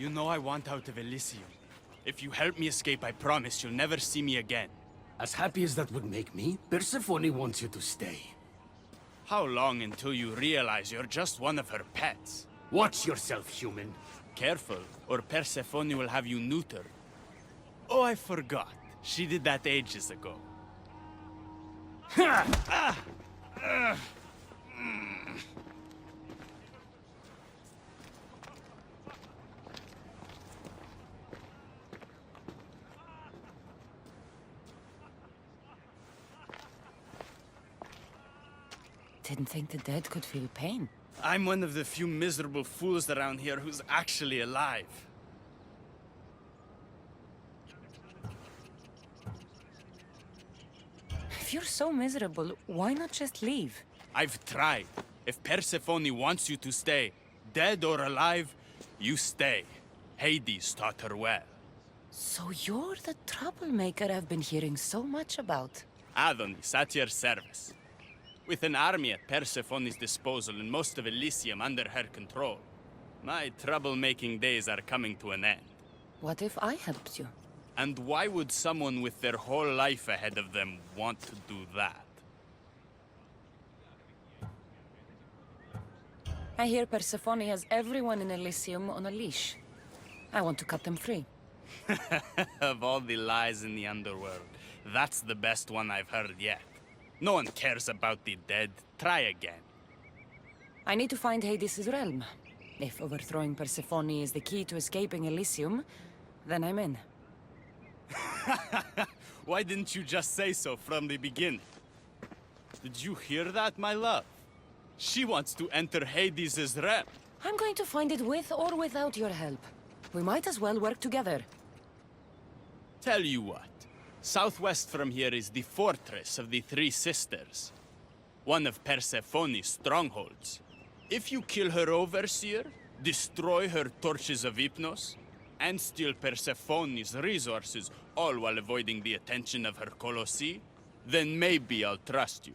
You know I want out of Elysium. If you help me escape, I promise you'll never see me again. As happy as that would make me, Persephone wants you to stay. How long until you realize you're just one of her pets? Watch yourself, human. Careful, or Persephone will have you neutered. Oh, I forgot. She did that ages ago. Didn't think the dead could feel pain. I'm one of the few miserable fools around here who's actually alive. If you're so miserable, why not just leave? I've tried. If Persephone wants you to stay, dead or alive, you stay. Hades taught her well. So you're the troublemaker I've been hearing so much about. Adonis, at your service. With an army at Persephone's disposal and most of Elysium under her control, my troublemaking days are coming to an end. What if I helped you? And why would someone with their whole life ahead of them want to do that? I hear Persephone has everyone in Elysium on a leash. I want to cut them free. Of all the lies in the underworld, that's the best one I've heard yet. No one cares about the dead. Try again. I need to find Hades' realm. If overthrowing Persephone is the key to escaping Elysium, then I'm in. Why didn't you just say so from the beginning? Did you hear that, my love? She wants to enter Hades' realm. I'm going to find it with or without your help. We might as well work together. Tell you what. Southwest from here is the fortress of the Three Sisters. One of Persephone's strongholds. If you kill her overseer, destroy her torches of Hypnos, and steal Persephone's resources, all while avoiding the attention of her Colossi, then maybe I'll trust you.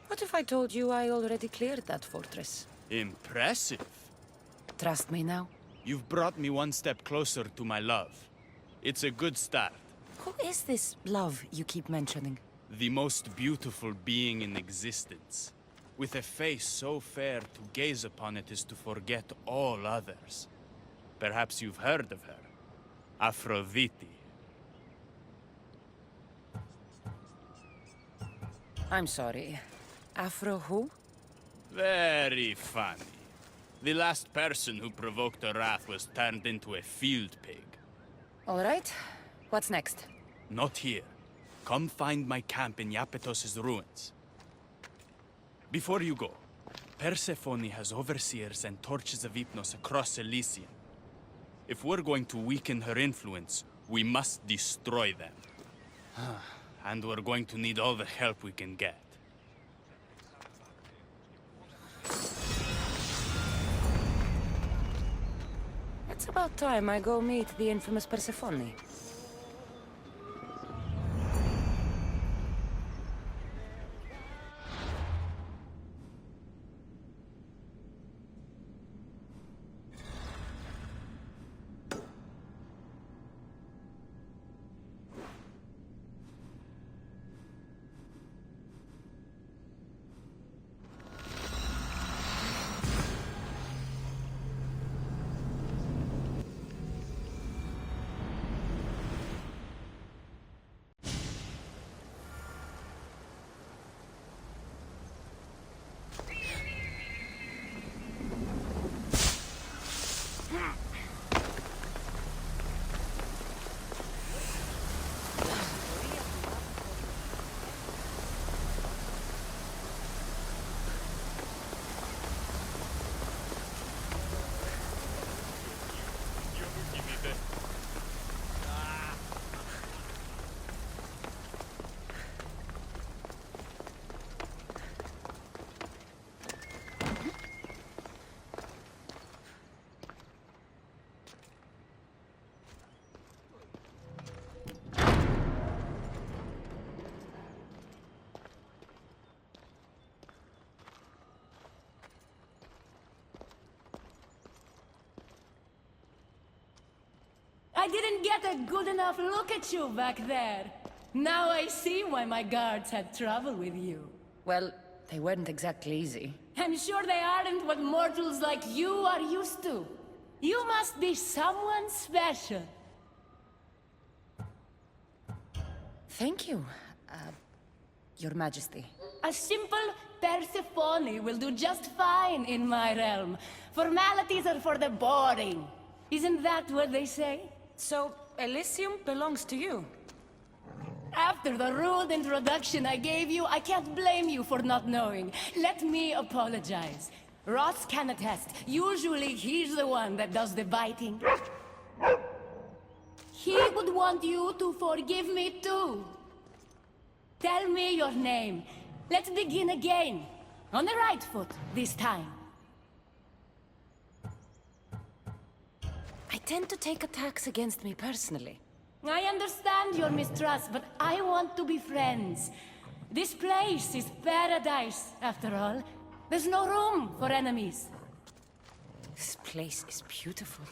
What if I told you I already cleared that fortress? Impressive. Trust me now? You've brought me one step closer to my love. It's a good start. Who is this love you keep mentioning? The most beautiful being in existence. With a face so fair, to gaze upon it is to forget all others. Perhaps you've heard of her. Aphrodite. I'm sorry. Afro who? Very funny. The last person who provoked her wrath was turned into a field pig. All right. What's next? Not here. Come find my camp in Iapetos' ruins. Before you go, Persephone has overseers and torches of Hypnos across Elysium. If we're going to weaken her influence, we must destroy them. And we're going to need all the help we can get. It's about time I go meet the infamous Persephone. I didn't get a good enough look at you back there. Now I see why my guards had trouble with you. Well, they weren't exactly easy. I'm sure they aren't what mortals like you are used to. You must be someone special. Thank you, Your Majesty. A simple Persephone will do just fine in my realm. Formalities are for the boring. Isn't that what they say? So, Elysium belongs to you? After the rude introduction I gave you, I can't blame you for not knowing. Let me apologize. Ross can attest. Usually he's the one that does the biting. He would want you to forgive me too. Tell me your name. Let's begin again. On the right foot, this time. I tend to take attacks against me personally. I understand your mistrust, but I want to be friends. This place is paradise, after all. There's no room for enemies. This place is beautiful.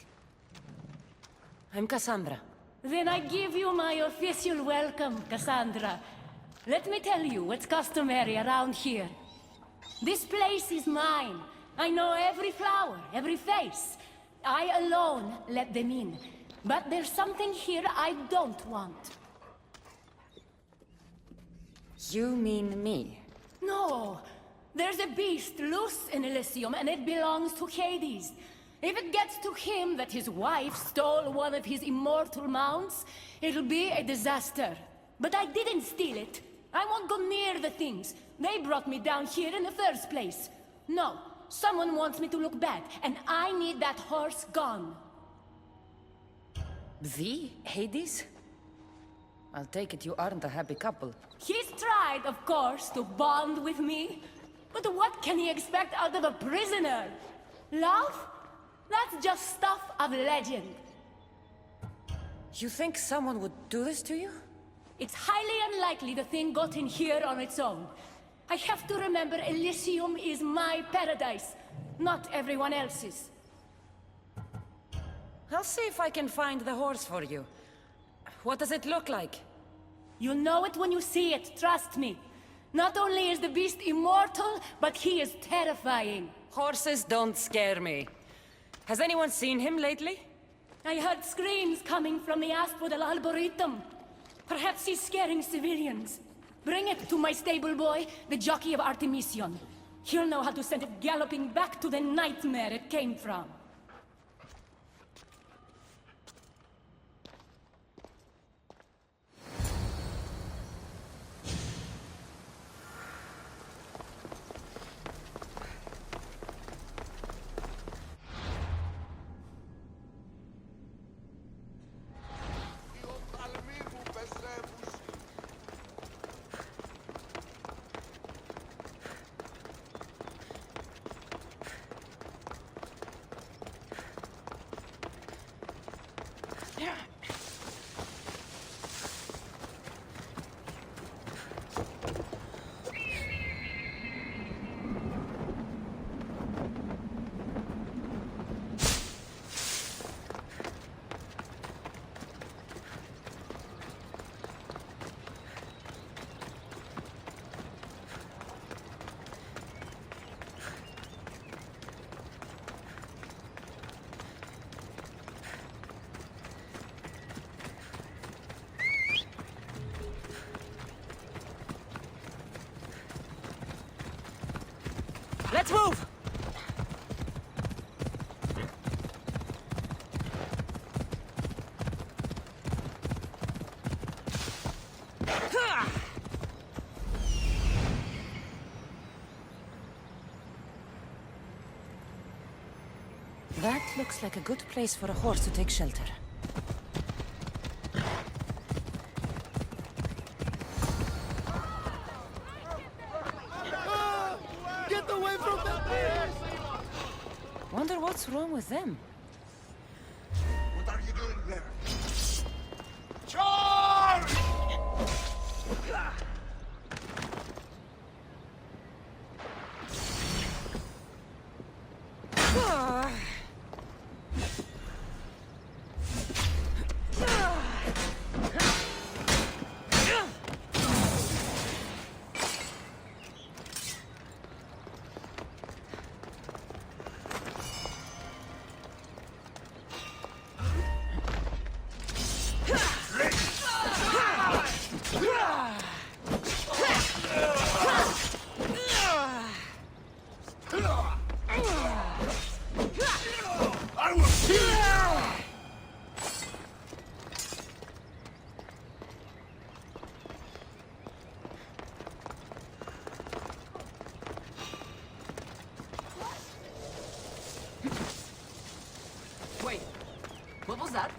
I'm Cassandra. Then I give you my official welcome, Cassandra. Let me tell you what's customary around here. This place is mine. I know every flower, every face. I alone let them in. But there's something here I don't want. You mean me? No! There's a beast loose in Elysium, and it belongs to Hades. If it gets to him that his wife stole one of his immortal mounts, it'll be a disaster. But I didn't steal it. I won't go near the things. They brought me down here in the first place. No, someone wants me to look bad, and I need that horse gone. The Hades? I'll take it you aren't a happy couple. He's tried, of course, to bond with me. But what can he expect out of a prisoner? Love? That's just stuff of legend. You think someone would do this to you? It's highly unlikely the thing got in here on its own. I have to remember Elysium is my paradise, not everyone else's. I'll see if I can find the horse for you. What does it look like? You'll know it when you see it, trust me. Not only is the beast immortal, but he is terrifying. Horses don't scare me. Has anyone seen him lately? I heard screams coming from the Asphodel Arboretum. Perhaps he's scaring civilians. Bring it to my stable boy, the jockey of Artemision. He'll know how to send it galloping back to the nightmare it came from. Let's move! That looks like a good place for a horse to take shelter. Get away from that bear! Wonder what's wrong with them? What are you doing there? Charge! Wait, what was that?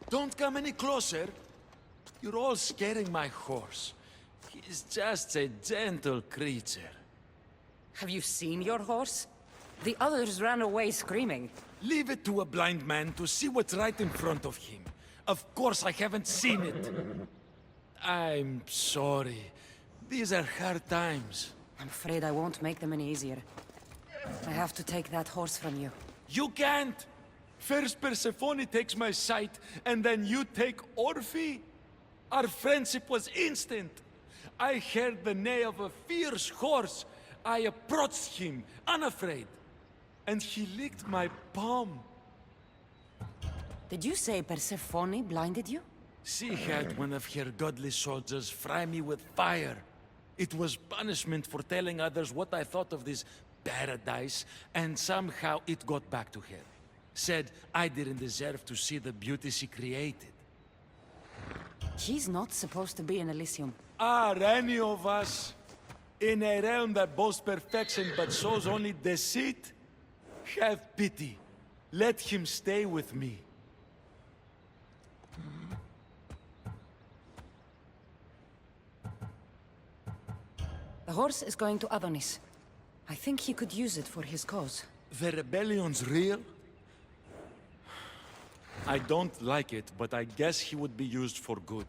Don't come any closer. You're all scaring my horse. He's just a gentle creature. Have you seen your horse? The others ran away screaming. Leave it to a blind man to see what's right in front of him. Of course I haven't seen it. I'm sorry. These are hard times. I'm afraid I won't make them any easier. I have to take that horse from you. You can't! First Persephone takes my sight, and then you take Orphe? Our friendship was instant. I heard the neigh of a fierce horse. I approached him, unafraid. And he licked my palm. Did you say Persephone blinded you? She had one of her godly soldiers fry me with fire. It was punishment for telling others what I thought of this paradise, and somehow it got back to her. Said I didn't deserve to see the beauty she created. She's not supposed to be in Elysium. Are any of us in a realm that boasts perfection but shows only deceit? Have pity. Let him stay with me. The horse is going to Adonis. I think he could use it for his cause. The rebellion's real? I don't like it, but I guess he would be used for good.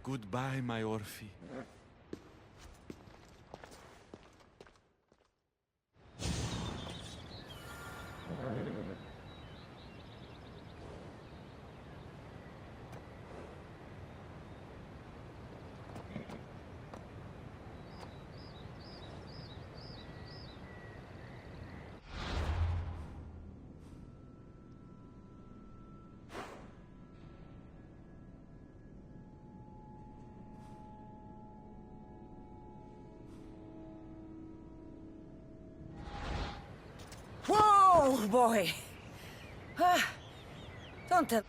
Goodbye, my Orphe. Whoa, boy! Don't tell...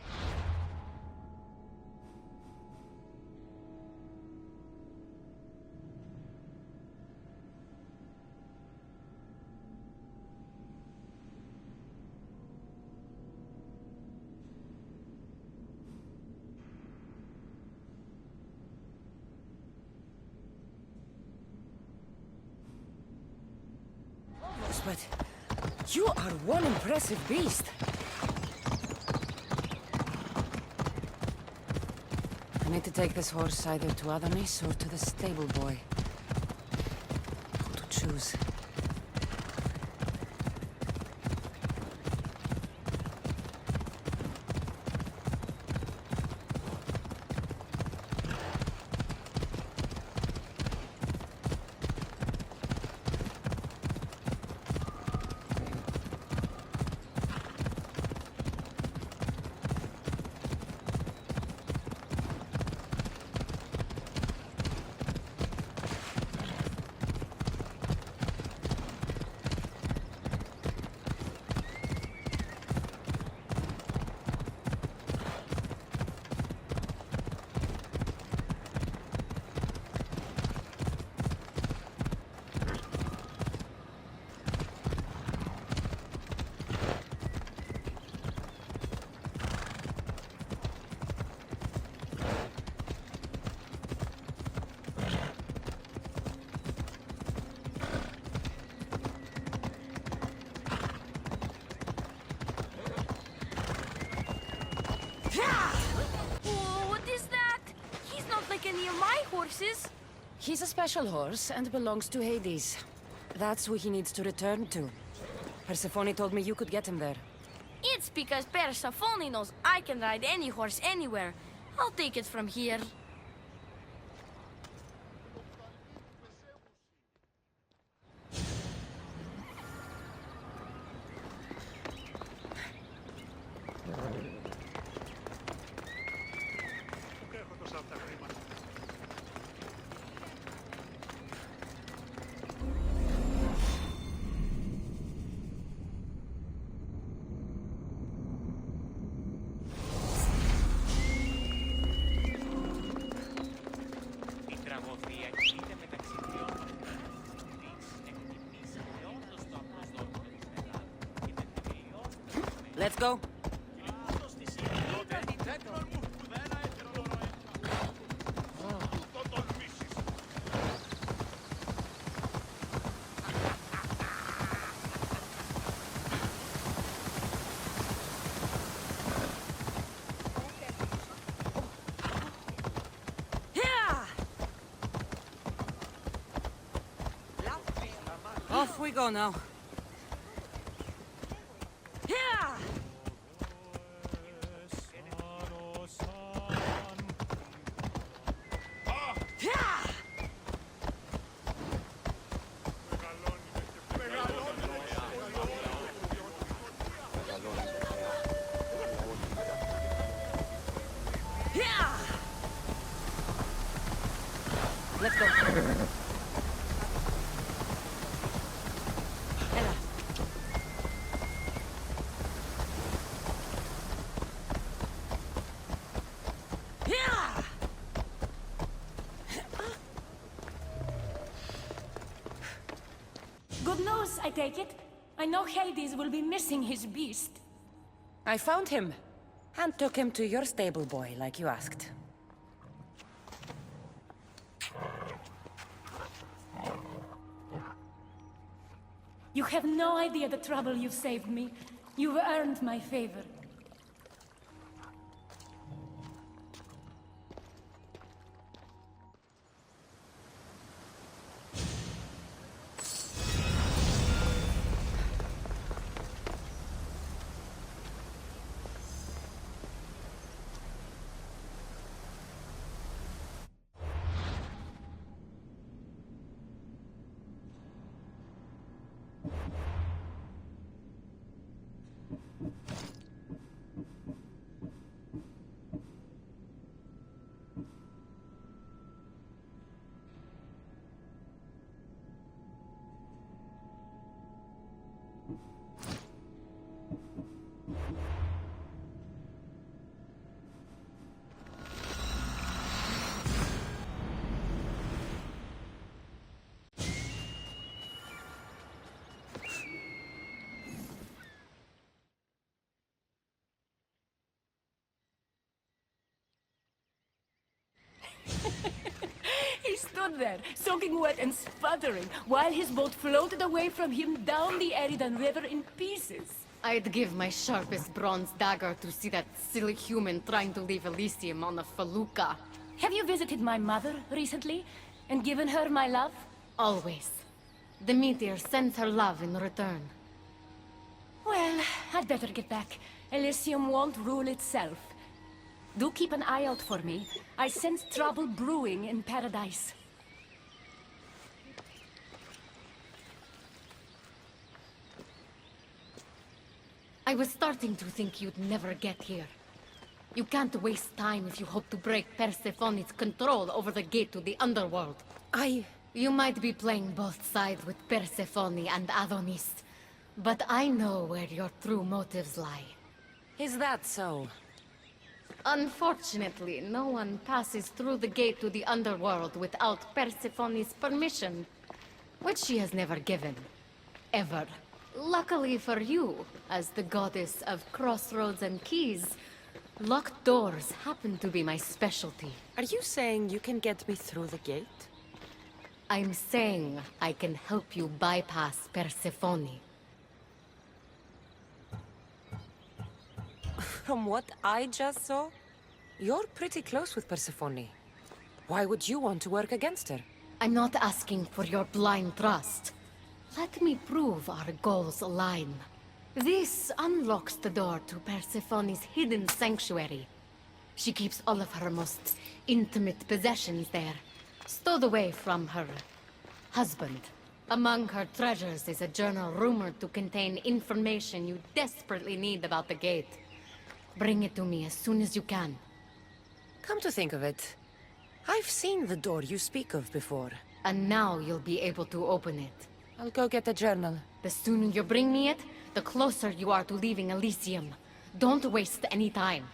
But you are one impressive beast. I need to take this horse either to Adonis or to the stable boy. Who to choose? Oh, what is that? He's not like any of my horses. He's a special horse and belongs to Hades. That's who he needs to return to. Persephone told me you could get him there. It's because Persephone knows I can ride any horse anywhere. I'll take it from here. Let's go. Off we go now. Let's go. Ella. Good news, I take it. I know Hades will be missing his beast. I found him and took him to your stable boy like you asked. You have no idea the trouble you've saved me. You've earned my favor. stood there, soaking wet and sputtering, while his boat floated away from him down the Eridan River in pieces. I'd give my sharpest bronze dagger to see that silly human trying to leave Elysium on a felucca. Have you visited my mother recently, and given her my love? Always. The meteor sends her love in return. Well, I'd better get back. Elysium won't rule itself. Do keep an eye out for me. I sense trouble brewing in Paradise. I was starting to think you'd never get here. You can't waste time if you hope to break Persephone's control over the gate to the underworld. You might be playing both sides with Persephone and Adonis, but I know where your true motives lie. Is that so? Unfortunately, no one passes through the gate to the underworld without Persephone's permission, which she has never given. Ever. Luckily for you, as the goddess of crossroads and keys, locked doors happen to be my specialty. Are you saying you can get me through the gate? I'm saying I can help you bypass Persephone. From what I just saw, you're pretty close with Persephone. Why would you want to work against her? I'm not asking for your blind trust. Let me prove our goals align. This unlocks the door to Persephone's hidden sanctuary. She keeps all of her most intimate possessions there, stowed away from her husband. Among her treasures is a journal rumored to contain information you desperately need about the gate. Bring it to me as soon as you can. Come to think of it, I've seen the door you speak of before. And now you'll be able to open it. I'll go get the journal. The sooner you bring me it, the closer you are to leaving Elysium. Don't waste any time.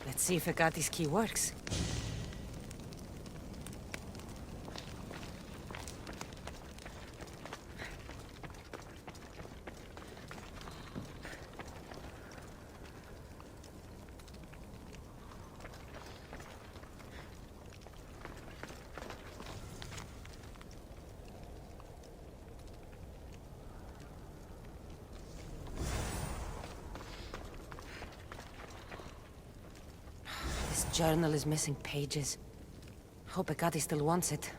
Let's see if Hekate's key works. This journal is missing pages. Hope Hekate still wants it.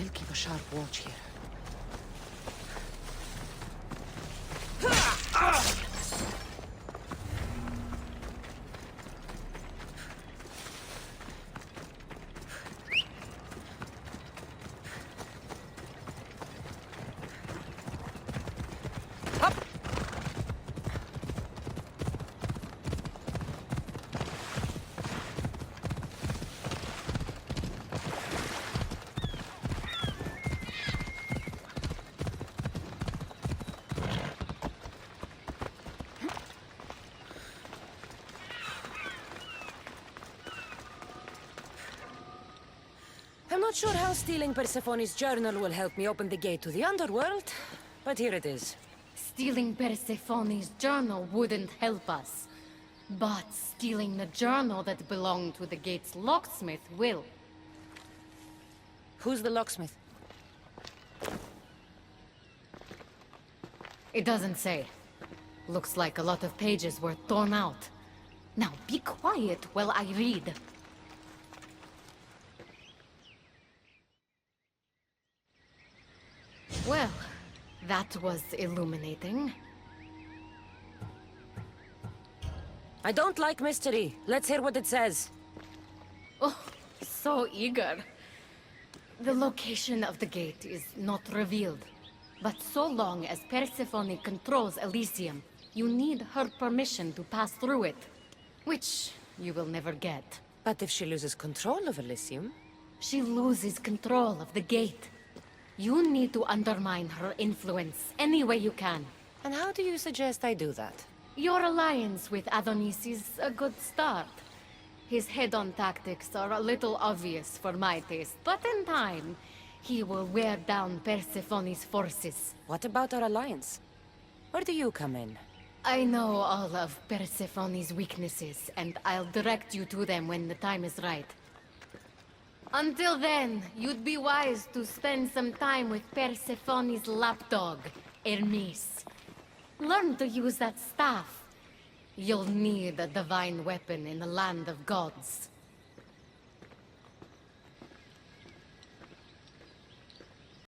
They'll keep a sharp watch here. I'm not sure how stealing Persephone's journal will help me open the gate to the underworld, but here it is. Stealing Persephone's journal wouldn't help us. But stealing the journal that belonged to the gate's locksmith will. Who's the locksmith? It doesn't say. Looks like a lot of pages were torn out. Now be quiet while I read. Well, that was illuminating. I don't like mystery. Let's hear what it says. Oh, so eager. The location of the gate is not revealed. But so long as Persephone controls Elysium, you need her permission to pass through it. Which you will never get. But if she loses control of Elysium... She loses control of the gate. You need to undermine her influence any way you can. And how do you suggest I do that? Your alliance with Adonis is a good start. His head-on tactics are a little obvious for my taste, but in time, he will wear down Persephone's forces. What about our alliance? Where do you come in? I know all of Persephone's weaknesses, and I'll direct you to them when the time is right. Until then, you'd be wise to spend some time with Persephone's lapdog, Hermes. Learn to use that staff. You'll need a divine weapon in the land of gods.